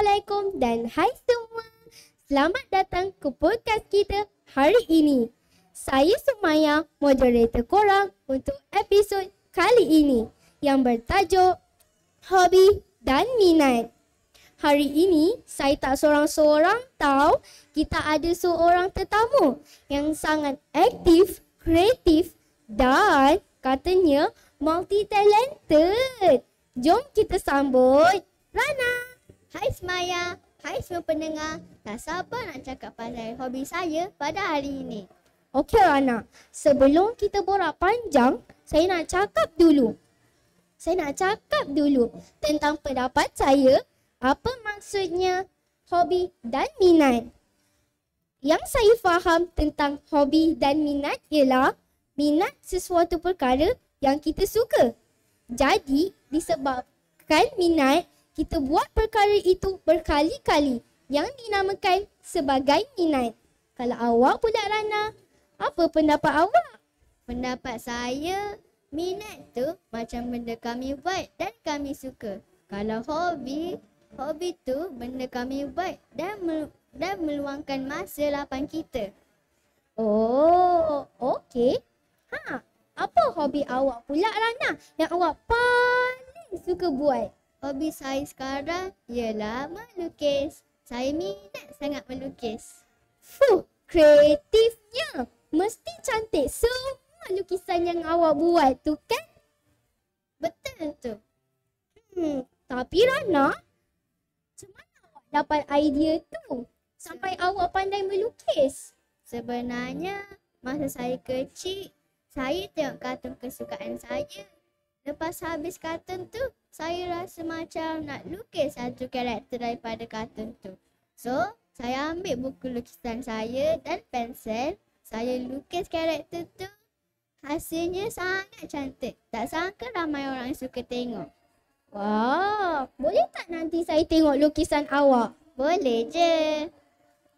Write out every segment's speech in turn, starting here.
Assalamualaikum dan hai semua. Selamat datang ke podcast kita hari ini. Saya Sumaya, moderator korang untuk episod kali ini yang bertajuk Hobi dan Minat. Hari ini saya tak seorang-seorang tahu, kita ada seorang tetamu yang sangat aktif, kreatif dan katanya multi-talented. Jom kita sambut Rana. Hai Semaya, hai semua pendengar. Tak sabar nak cakap pasal hobi saya pada hari ini. Okey Rana, sebelum kita borak panjang, saya nak cakap dulu tentang pendapat saya, apa maksudnya hobi dan minat. Yang saya faham tentang hobi dan minat ialah minat sesuatu perkara yang kita suka. Jadi, disebabkan minat, kita buat perkara itu berkali-kali yang dinamakan sebagai minat. Kalau awak pula Rana, apa pendapat awak? Pendapat saya, minat tu macam benda kami buat dan kami suka. Kalau hobi tu benda kami buat dan meluangkan masa lapang kita. Oh, okey. Apa hobi awak pula Rana yang awak paling suka buat? Hobi saya sekarang ialah melukis. Saya minat sangat melukis. Kreatifnya. Mesti cantik semua lukisan yang awak buat tu kan? Betul tu. Tapi Rana, macam mana awak dapat idea tu sampai awak pandai melukis? Sebenarnya, masa saya kecil, saya tengok kartun kesukaan saya. Lepas habis kartun tu, saya rasa macam nak lukis satu karakter daripada kartun tu. So, saya ambil buku lukisan saya dan pensel. Saya lukis karakter tu. Hasilnya sangat cantik. Tak sangka ramai orang suka tengok. Wah, boleh tak nanti saya tengok lukisan awak? Boleh je.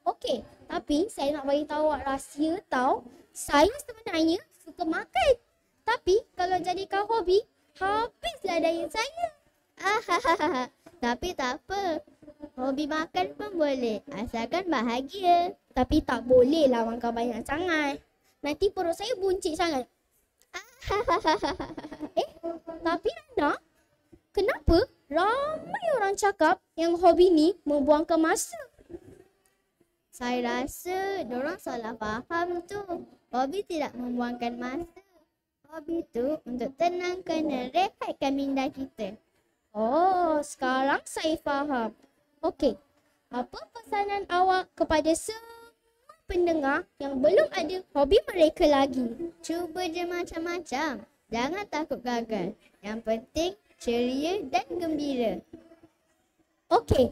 Okey, tapi saya nak bagi tahu awak rahsia tau. Saya sebenarnya suka makan. Tapi kalau jadikan hobi, habislah daya saya. Tapi tak apa. Hobi makan pun boleh. Asalkan bahagia. Tapi tak boleh lah makan banyak sangat. Nanti perut saya buncit sangat. Tapi Rana, kenapa ramai orang cakap yang hobi ni membuangkan masa? Saya rasa dorang salah faham tu. Hobi tidak membuangkan masa. Hobi tu untuk tenangkan dan rehatkan minda kita. Oh, sekarang saya faham. Okey, apa pesanan awak kepada semua pendengar yang belum ada hobi mereka lagi? Cuba je macam-macam. Jangan takut gagal. Yang penting ceria dan gembira. Okey,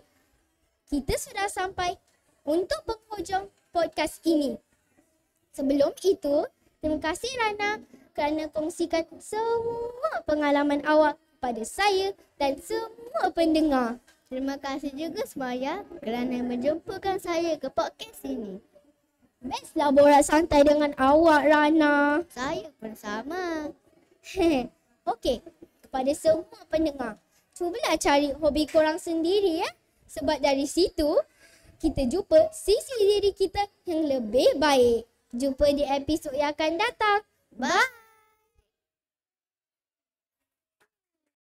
kita sudah sampai untuk penghujung podcast ini. Sebelum itu, terima kasih Rana kerana kongsikan semua pengalaman awak kepada saya dan semua pendengar. Terima kasih juga Semaya kerana menjumpakan saya ke podcast ini. Bestlah borak santai dengan awak Rana. Saya pun sama. Okey, kepada semua pendengar, cubalah cari hobi korang sendiri ya. Sebab dari situ, kita jumpa sisi diri kita yang lebih baik. Jumpa di episod yang akan datang. Bye.